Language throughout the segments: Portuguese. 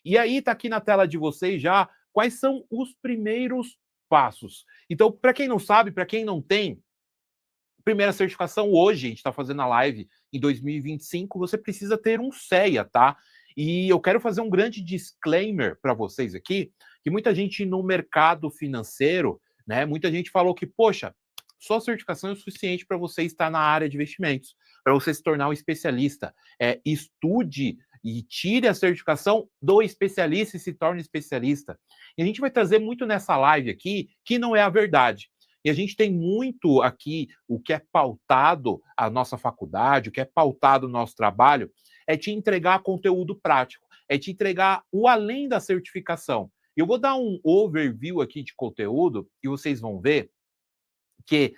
E aí está aqui na tela de vocês já quais são os primeiros passos. Então, para quem não sabe, para quem não tem, primeira certificação hoje, a gente está fazendo a live em 2025, você precisa ter um CEA, tá? E eu quero fazer um grande disclaimer para vocês aqui, que muita gente no mercado financeiro, né, muita gente falou que, poxa, só a certificação é o suficiente para você estar na área de investimentos, para você se tornar um especialista. Estude e tire a certificação do especialista e se torne especialista. E a gente vai trazer muito nessa live aqui que não é a verdade. E a gente tem muito aqui o que é pautado a nossa faculdade, o que é pautado o nosso trabalho, é te entregar conteúdo prático, é te entregar o além da certificação. Eu vou dar um overview aqui de conteúdo e vocês vão ver que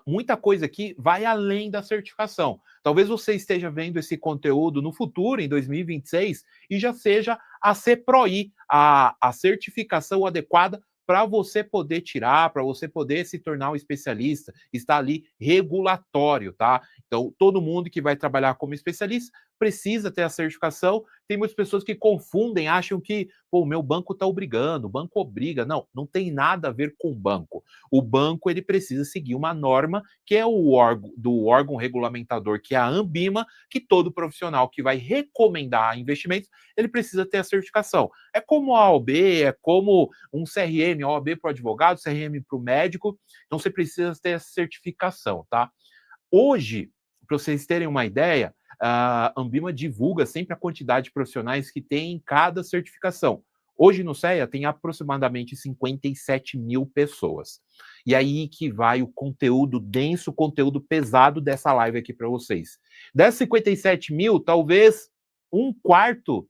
muita coisa aqui vai além da certificação. Talvez você esteja vendo esse conteúdo no futuro, em 2026, e já seja a CPROI, a certificação adequada para você poder tirar, para você poder se tornar um especialista, está ali regulatório, tá? Então, todo mundo que vai trabalhar como especialista precisa ter a certificação. Tem muitas pessoas que confundem, acham que, pô, o meu banco está obrigando, o banco obriga. Não, não tem nada a ver com o banco. O banco, ele precisa seguir uma norma que é o órgão regulamentador, que é a Anbima, que todo profissional que vai recomendar investimentos, ele precisa ter a certificação. É como a OAB, é como um CRM, a OAB para o advogado, CRM para o médico, então você precisa ter essa certificação, tá? Hoje, para vocês terem uma ideia, a Anbima divulga sempre a quantidade de profissionais que tem em cada certificação. Hoje no CEA tem aproximadamente 57 mil pessoas. E aí que vai o conteúdo denso, o conteúdo pesado dessa live aqui para vocês. Dessas 57 mil, talvez um quarto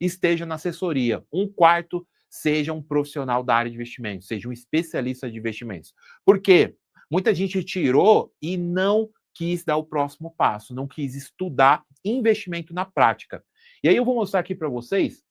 esteja na assessoria, um quarto seja um profissional da área de investimentos, seja um especialista de investimentos. Por quê? Muita gente tirou e não quis dar o próximo passo, não quis estudar investimento na prática. E aí eu vou mostrar aqui para vocês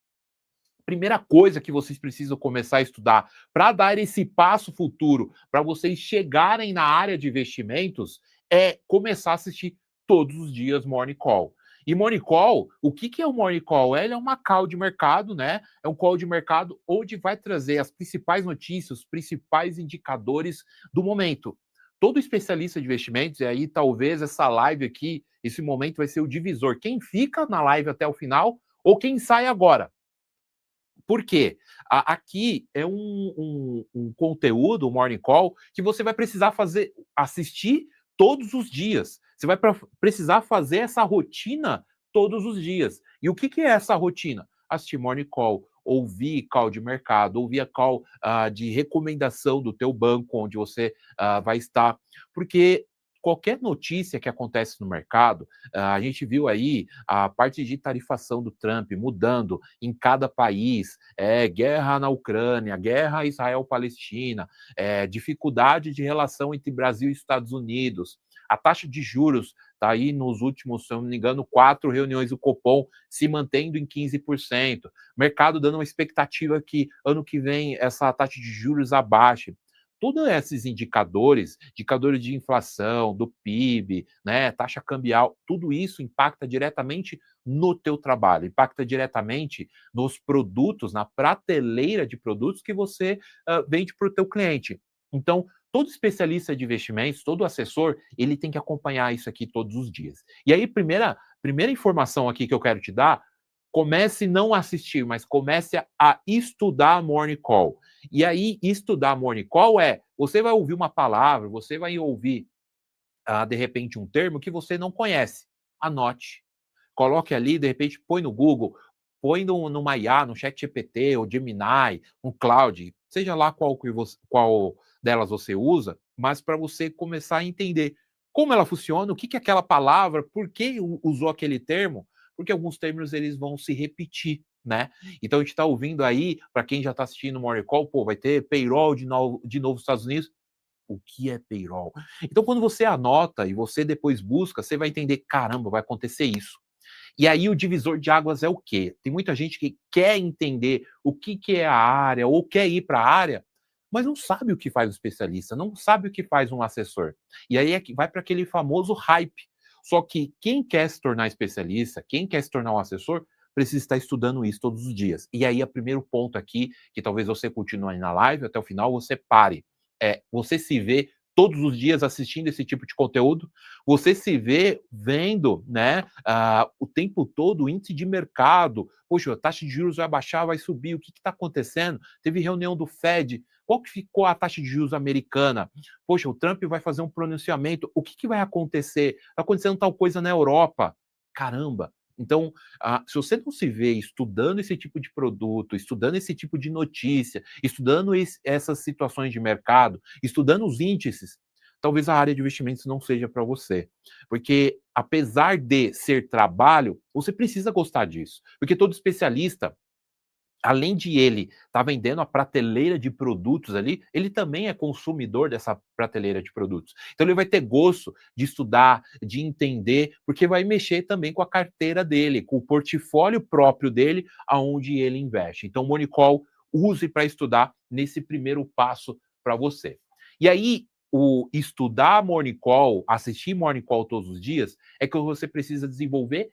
primeira coisa que vocês precisam começar a estudar para dar esse passo futuro, para vocês chegarem na área de investimentos, é começar a assistir todos os dias Morning Call. E Morning Call, o que é o Morning Call? Ele é uma call de mercado, né? É um call de mercado onde vai trazer as principais notícias, os principais indicadores do momento. Todo especialista de investimentos, e aí talvez essa live aqui, esse momento vai ser o divisor. Quem fica na live até o final ou quem sai agora. Por quê? Aqui é um conteúdo, um morning call, que você vai precisar assistir todos os dias. Você vai precisar fazer essa rotina todos os dias. E o que é essa rotina? Assistir morning call, ouvir call de mercado, ouvir a call de recomendação do teu banco, onde você vai estar. Porque qualquer notícia que acontece no mercado, a gente viu aí a parte de tarifação do Trump mudando em cada país, guerra na Ucrânia, guerra Israel-Palestina, dificuldade de relação entre Brasil e Estados Unidos, a taxa de juros está aí nos últimos, se eu não me engano, 4 reuniões do Copom se mantendo em 15%, mercado dando uma expectativa que ano que vem essa taxa de juros abaixe. Todos esses indicadores, indicadores de inflação, do PIB, né, taxa cambial, tudo isso impacta diretamente no teu trabalho, impacta diretamente nos produtos, na prateleira de produtos que você vende para o teu cliente. Então, todo especialista de investimentos, todo assessor, ele tem que acompanhar isso aqui todos os dias. E aí, primeira informação aqui que eu quero te dar, comece não a assistir, mas comece a estudar Morning Call. E aí, estudar Morning Call você vai ouvir uma palavra, você vai ouvir, de repente, um termo que você não conhece. Anote. Coloque ali, de repente, põe no Google, põe numa IA, no ChatGPT, ou Gemini, um Cloud, seja lá qual delas você usa, mas para você começar a entender como ela funciona, o que é aquela palavra, por que usou aquele termo, porque alguns termos eles vão se repetir, né? Então a gente está ouvindo aí, para quem já está assistindo o Morning Call, vai ter payroll de novo nos Estados Unidos. O que é payroll? Então quando você anota e você depois busca, você vai entender, caramba, vai acontecer isso. E aí o divisor de águas é o quê? Tem muita gente que quer entender o que é a área ou quer ir para a área, mas não sabe o que faz um especialista, não sabe o que faz um assessor. E aí vai para aquele famoso hype. Só que quem quer se tornar especialista, quem quer se tornar um assessor, precisa estar estudando isso todos os dias. E aí, o primeiro ponto aqui, que talvez você continue aí na live até o final, você pare. Você se vê todos os dias assistindo esse tipo de conteúdo, você se vê vendo, né, o tempo todo o índice de mercado, poxa, a taxa de juros vai baixar, vai subir, o que está acontecendo? Teve reunião do Fed, qual que ficou a taxa de juros americana? Poxa, o Trump vai fazer um pronunciamento, o que vai acontecer? Está acontecendo tal coisa na Europa. Caramba! Então, se você não se vê estudando esse tipo de produto, estudando esse tipo de notícia, estudando essas situações de mercado, estudando os índices, talvez a área de investimentos não seja para você. Porque, apesar de ser trabalho, você precisa gostar disso. Porque todo especialista, além de ele estar vendendo a prateleira de produtos ali, ele também é consumidor dessa prateleira de produtos. Então ele vai ter gosto de estudar, de entender, porque vai mexer também com a carteira dele, com o portfólio próprio dele, aonde ele investe. Então, Monicol, use para estudar nesse primeiro passo para você. E aí, o estudar Morning Call, assistir Morning Call todos os dias, é que você precisa desenvolver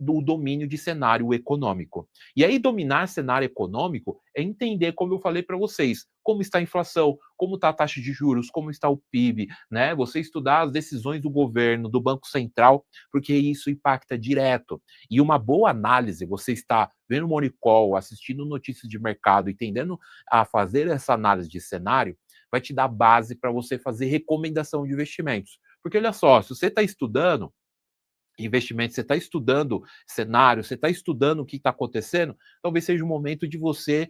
do domínio de cenário econômico. E aí, dominar cenário econômico é entender, como eu falei para vocês, como está a inflação, como está a taxa de juros, como está o PIB, né? Você estudar as decisões do governo, do Banco Central, porque isso impacta direto. E uma boa análise, você está vendo o Morning Call, assistindo notícias de mercado, entendendo a fazer essa análise de cenário, vai te dar base para você fazer recomendação de investimentos. Porque olha só, se você está estudando investimento, você está estudando cenário, você está estudando o que está acontecendo, talvez seja o momento de você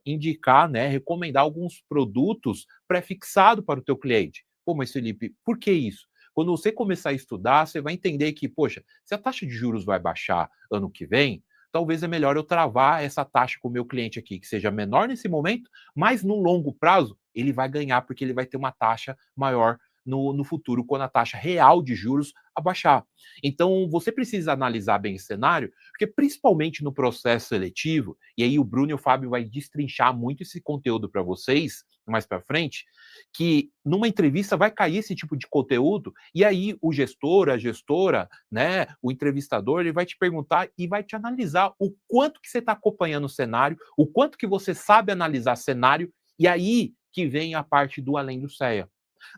indicar, né, recomendar alguns produtos pré-fixados para o teu cliente. Pô, mas Felipe, por que isso? Quando você começar a estudar, você vai entender que, poxa, se a taxa de juros vai baixar ano que vem, talvez é melhor eu travar essa taxa com o meu cliente aqui, que seja menor nesse momento, mas no longo prazo ele vai ganhar, porque ele vai ter uma taxa maior no futuro, quando a taxa real de juros abaixar. Então, você precisa analisar bem esse cenário, porque principalmente no processo seletivo, e aí o Bruno e o Fábio vai destrinchar muito esse conteúdo para vocês mais para frente, que numa entrevista vai cair esse tipo de conteúdo, e aí o gestor, a gestora, né, o entrevistador, ele vai te perguntar e vai te analisar o quanto que você está acompanhando o cenário, o quanto que você sabe analisar cenário, e aí que vem a parte do além do CEA.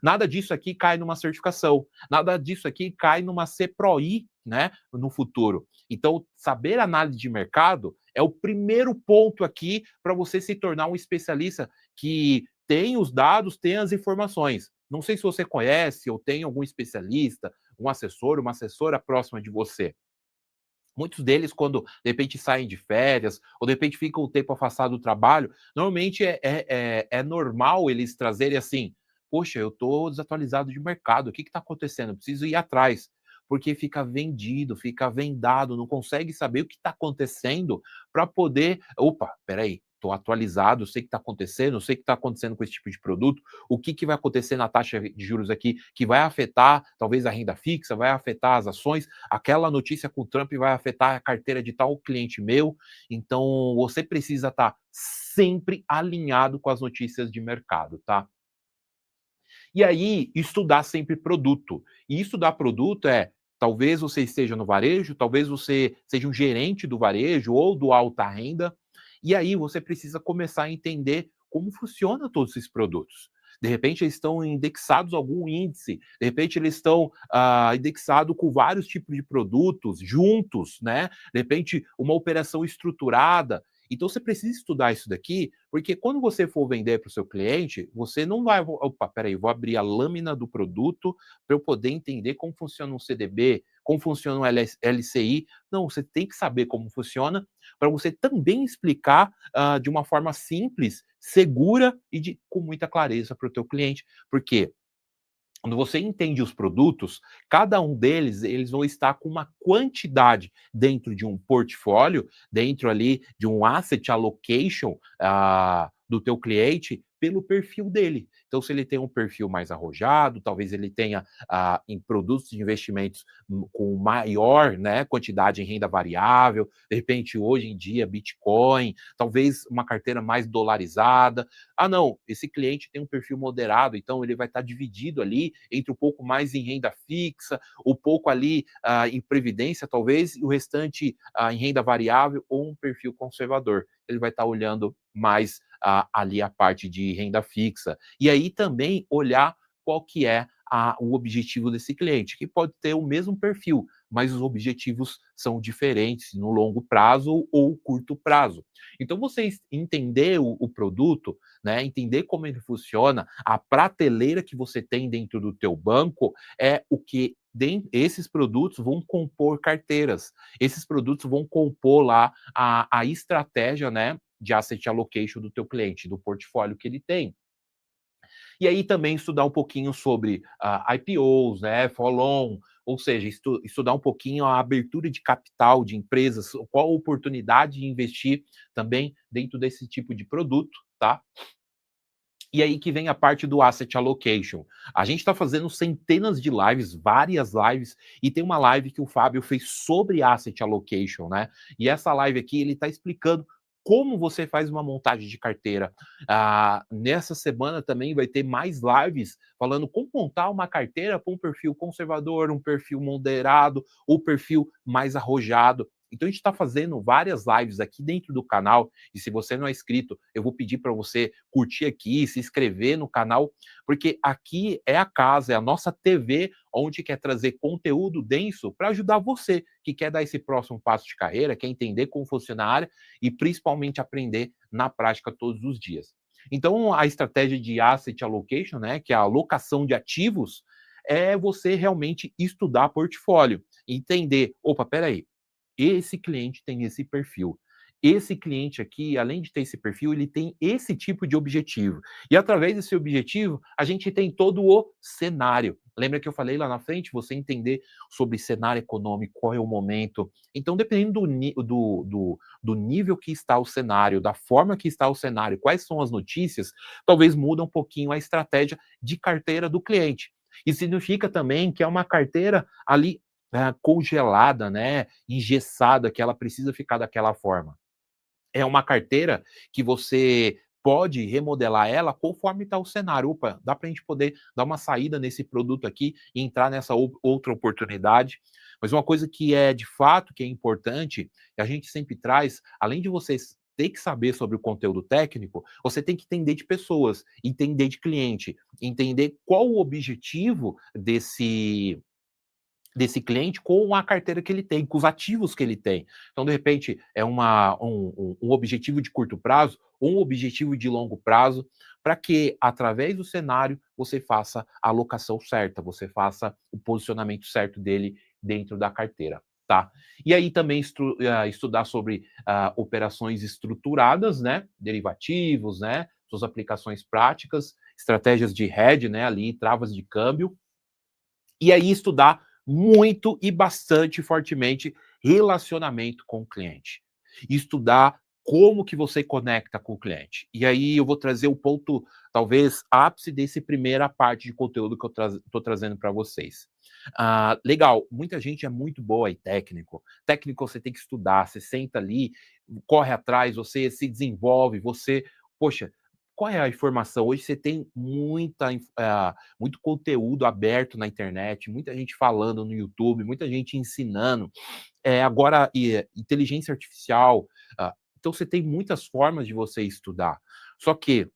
Nada disso aqui cai numa certificação, nada disso aqui cai numa CPROI, né, no futuro. Então, saber análise de mercado é o primeiro ponto aqui para você se tornar um especialista que tem os dados, tem as informações. Não sei se você conhece ou tem algum especialista, um assessor, uma assessora próxima de você. Muitos deles, quando de repente saem de férias, ou de repente ficam um tempo afastado do trabalho, normalmente é normal eles trazerem assim: poxa, eu estou desatualizado de mercado, o que está acontecendo? Eu preciso ir atrás. Porque fica vendido, fica vendado, não consegue saber o que está acontecendo para poder. Opa, peraí, estou atualizado, sei o que está acontecendo, sei o que está acontecendo com esse tipo de produto, o que vai acontecer na taxa de juros aqui, que vai afetar talvez a renda fixa, vai afetar as ações, aquela notícia com o Trump vai afetar a carteira de tal cliente meu. Então, você precisa estar sempre alinhado com as notícias de mercado, tá? E aí, estudar sempre produto. E estudar produto talvez você esteja no varejo, talvez você seja um gerente do varejo ou do alta renda, e aí você precisa começar a entender como funciona todos esses produtos. De repente, eles estão indexados a algum índice, de repente, eles estão indexados com vários tipos de produtos juntos, né? De repente, uma operação estruturada. Então, você precisa estudar isso daqui, porque quando você for vender para o seu cliente, você não vai. Opa, peraí, vou abrir a lâmina do produto para eu poder entender como funciona um CDB, como funciona um LCI. Não, você tem que saber como funciona para você também explicar de uma forma simples, segura e com muita clareza para o teu cliente. Porque quando você entende os produtos, cada um deles, eles vão estar com uma quantidade dentro de um portfólio, dentro ali de um asset allocation do teu cliente, pelo perfil dele. Então, se ele tem um perfil mais arrojado, talvez ele tenha em produtos de investimentos com maior, né, quantidade em renda variável, de repente, hoje em dia, Bitcoin, talvez uma carteira mais dolarizada. Ah, não, esse cliente tem um perfil moderado, então ele vai estar dividido ali entre um pouco mais em renda fixa, um pouco ali em previdência, talvez, e o restante em renda variável ou um perfil conservador. Ele vai estar olhando mais ali a parte de renda fixa. E aí também olhar qual que é o objetivo desse cliente, que pode ter o mesmo perfil, mas os objetivos são diferentes no longo prazo ou curto prazo. Então, você entender o produto, né, entender como ele funciona, a prateleira que você tem dentro do teu banco é o que esses produtos vão compor carteiras. Esses produtos vão compor lá a estratégia, né, de asset allocation do teu cliente, do portfólio que ele tem. E aí também estudar um pouquinho sobre IPOs, né, follow-on, ou seja, estudar um pouquinho a abertura de capital de empresas, qual a oportunidade de investir também dentro desse tipo de produto, tá? E aí que vem a parte do asset allocation. A gente está fazendo centenas de lives, várias lives, e tem uma live que o Fábio fez sobre asset allocation, né? E essa live aqui ele está explicando como você faz uma montagem de carteira. Nessa semana também vai ter mais lives falando como montar uma carteira para um perfil conservador, um perfil moderado, ou perfil mais arrojado. Então a gente está fazendo várias lives aqui dentro do canal, e se você não é inscrito, eu vou pedir para você curtir aqui, se inscrever no canal, porque aqui é a casa, é a nossa TV, onde quer trazer conteúdo denso para ajudar você que quer dar esse próximo passo de carreira, quer entender como funciona a área e principalmente aprender na prática todos os dias. Então, a estratégia de asset allocation, né, que é a alocação de ativos, é você realmente estudar portfólio, entender, opa, peraí, esse cliente tem esse perfil. Esse cliente aqui, além de ter esse perfil, ele tem esse tipo de objetivo. E através desse objetivo, a gente tem todo o cenário. Lembra que eu falei lá na frente? Você entender sobre cenário econômico, qual é o momento. Então, dependendo do nível que está o cenário, da forma que está o cenário, quais são as notícias, talvez muda um pouquinho a estratégia de carteira do cliente. E significa também que é uma carteira ali congelada, né, engessada, que ela precisa ficar daquela forma. É uma carteira que você pode remodelar ela conforme está o cenário. Opa, dá para a gente poder dar uma saída nesse produto aqui e entrar nessa outra oportunidade. Mas uma coisa que é de fato que é importante, e a gente sempre traz, além de vocês ter que saber sobre o conteúdo técnico, você tem que entender de pessoas, entender de cliente, entender qual o objetivo desse cliente com a carteira que ele tem, com os ativos que ele tem. Então, de repente, é um objetivo de curto prazo, um objetivo de longo prazo, para que, através do cenário, você faça a alocação certa, você faça o posicionamento certo dele dentro da carteira. Tá? E aí também estudar sobre operações estruturadas, né? Derivativos, né? Suas aplicações práticas, estratégias de hedge, né? Ali, travas de câmbio, e aí estudar muito e bastante fortemente relacionamento com o cliente. Estudar como que você conecta com o cliente. E aí eu vou trazer o ponto, talvez, ápice desse primeira parte de conteúdo que eu estou trazendo para vocês. Legal, muita gente é muito boa em técnico. Técnico você tem que estudar, você senta ali, corre atrás, você se desenvolve, você, poxa, qual é a informação? Hoje você tem muito conteúdo aberto na internet, muita gente falando no YouTube, muita gente ensinando. Agora, inteligência artificial. Então, você tem muitas formas de você estudar. Só que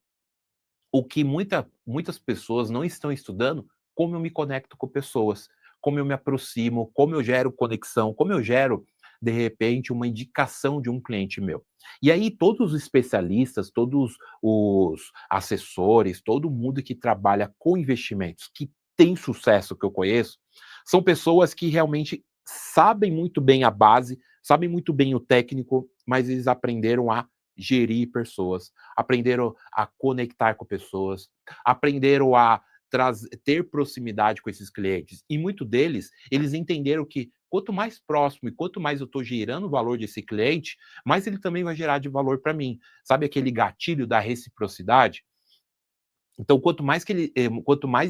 o que muitas pessoas não estão estudando, como eu me conecto com pessoas, como eu me aproximo, como eu gero conexão, como eu gero, de repente, uma indicação de um cliente meu. E aí, todos os especialistas, todos os assessores, todo mundo que trabalha com investimentos, que tem sucesso que eu conheço, são pessoas que realmente sabem muito bem a base, sabem muito bem o técnico, mas eles aprenderam a gerir pessoas, aprenderam a conectar com pessoas, aprenderam a ter proximidade com esses clientes. E muito deles, eles entenderam que quanto mais próximo e quanto mais eu estou gerando valor desse cliente, mais ele também vai gerar de valor para mim. Sabe aquele gatilho da reciprocidade? Então, quanto mais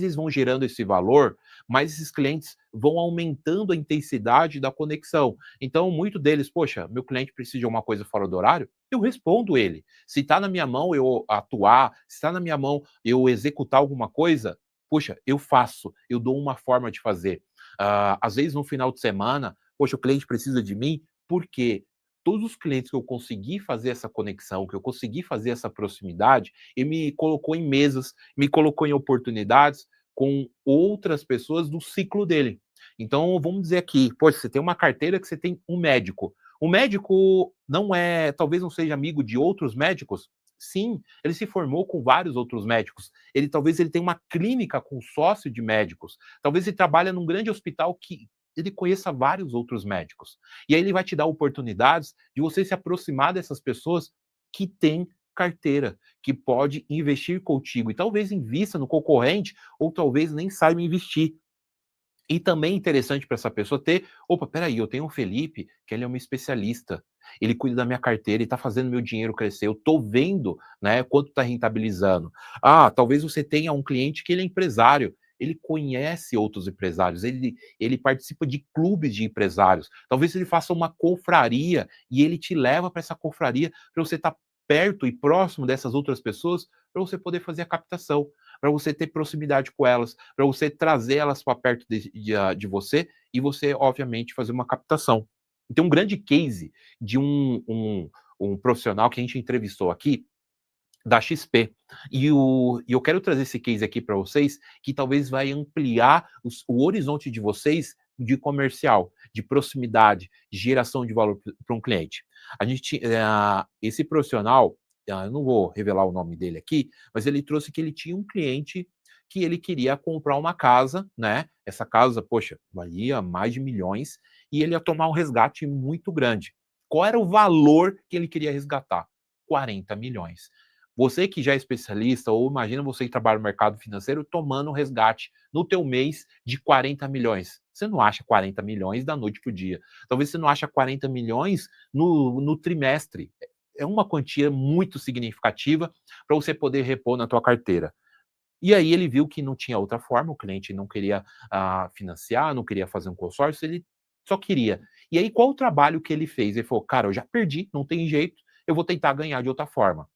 eles vão gerando esse valor, mais esses clientes vão aumentando a intensidade da conexão. Então, muito deles, poxa, meu cliente precisa de alguma coisa fora do horário, eu respondo ele. Se está na minha mão eu atuar, se está na minha mão eu executar alguma coisa, poxa, eu faço, eu dou uma forma de fazer. Às vezes, no final de semana, poxa, o cliente precisa de mim, por quê? Todos os clientes que eu consegui fazer essa conexão, que eu consegui fazer essa proximidade, ele me colocou em mesas, me colocou em oportunidades com outras pessoas do ciclo dele. Então, vamos dizer aqui, poxa, você tem uma carteira que você tem um médico. O médico não é, talvez não seja amigo de outros médicos. Sim, ele se formou com vários outros médicos. Talvez ele tenha uma clínica com sócio de médicos. Talvez ele trabalhe num grande hospital que ele conheça vários outros médicos. E aí ele vai te dar oportunidades de você se aproximar dessas pessoas que têm carteira, que pode investir contigo e talvez invista no concorrente ou talvez nem saiba investir. E também é interessante para essa pessoa ter, opa, peraí, eu tenho o Felipe, que ele é um especialista, ele cuida da minha carteira, ele está fazendo meu dinheiro crescer, eu estou vendo, né, quanto está rentabilizando. Talvez você tenha um cliente que ele é empresário, ele conhece outros empresários, ele participa de clubes de empresários, talvez ele faça uma confraria e ele te leva para essa confraria para você estar perto e próximo dessas outras pessoas, para você poder fazer a captação, para você ter proximidade com elas, para você trazer elas para perto de você e você, obviamente, fazer uma captação. Então, um grande case de um profissional que a gente entrevistou aqui, da XP. E eu quero trazer esse case aqui para vocês, que talvez vai ampliar o horizonte de vocês de comercial, de proximidade, de geração de valor para um cliente. Esse profissional, eu não vou revelar o nome dele aqui, mas ele trouxe que ele tinha um cliente que ele queria comprar uma casa, né? Essa casa, poxa, valia mais de milhões, e ele ia tomar um resgate muito grande. Qual era o valor que ele queria resgatar? 40 milhões. Você que já é especialista, ou imagina você que trabalha no mercado financeiro, tomando um resgate no teu mês de 40 milhões. Você não acha 40 milhões da noite para o dia. Talvez você não acha 40 milhões no trimestre. É uma quantia muito significativa para você poder repor na tua carteira. E aí ele viu que não tinha outra forma, o cliente não queria financiar, não queria fazer um consórcio, ele só queria. E aí qual o trabalho que ele fez? Ele falou, cara, eu já perdi, não tem jeito, eu vou tentar ganhar de outra forma.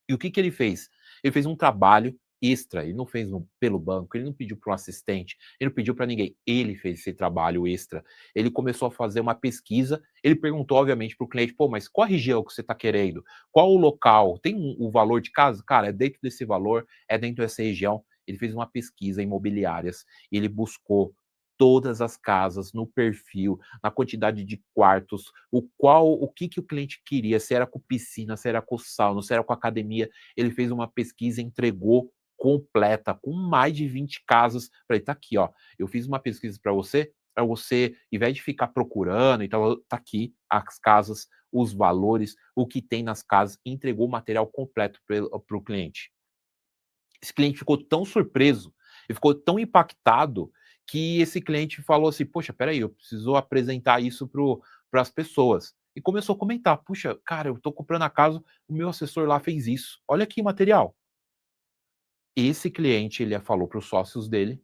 E o que que ele fez? Ele fez um trabalho extra, ele não fez pelo banco, ele não pediu para um assistente, ele não pediu para ninguém, ele fez esse trabalho extra. Ele começou a fazer uma pesquisa, ele perguntou, obviamente, para o cliente, pô, mas qual a região que você está querendo? Qual o local? Tem o valor de casa? Cara, é dentro desse valor, é dentro dessa região. Ele fez uma pesquisa imobiliárias, ele buscou todas as casas no perfil, na quantidade de quartos, o que o cliente queria, se era com piscina, se era com sauna, se era com academia. Ele fez uma pesquisa, entregou completa, com mais de 20 casas, para ele, tá aqui, ó, eu fiz uma pesquisa para você, em vez de ficar procurando, então tá aqui as casas, os valores, o que tem nas casas, entregou o material completo para o cliente. Esse cliente ficou tão surpreso, ele ficou tão impactado, que esse cliente falou assim: "Poxa, espera aí, eu preciso apresentar isso para as pessoas". E começou a comentar: "Puxa, cara, eu estou comprando a casa, o meu assessor lá fez isso. Olha aqui o material". Esse cliente, ele falou para os sócios dele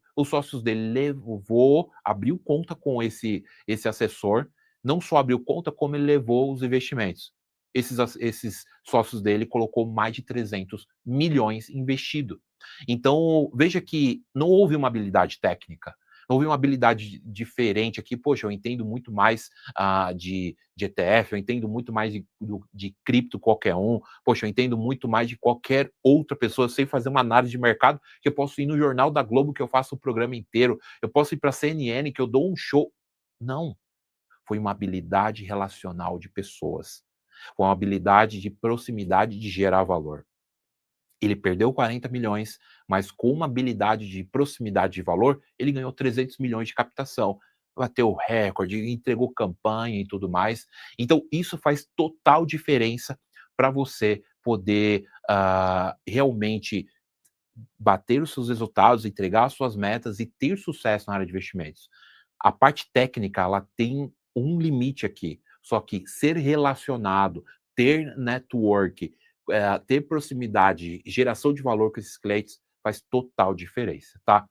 abriu conta com esse assessor, não só abriu conta, como ele levou os investimentos. Esses sócios dele colocou mais de 300 milhões investido. Então, veja que não houve uma habilidade técnica, não houve uma habilidade diferente aqui. Poxa, eu entendo muito mais de ETF, eu entendo muito mais de cripto qualquer um, poxa, eu entendo muito mais de qualquer outra pessoa, eu sei fazer uma análise de mercado, que eu posso ir no Jornal da Globo, que eu faço o programa inteiro, eu posso ir para a CNN, que eu dou um show. Não, foi uma habilidade relacional de pessoas, foi uma habilidade de proximidade de gerar valor. Ele perdeu 40 milhões, mas com uma habilidade de proximidade de valor, ele ganhou 300 milhões de captação. Bateu recorde, entregou campanha e tudo mais. Então, isso faz total diferença para você poder realmente bater os seus resultados, entregar as suas metas e ter sucesso na área de investimentos. A parte técnica, ela tem um limite aqui, só que ser relacionado, ter network, ter proximidade, geração de valor com esses clientes faz total diferença, tá?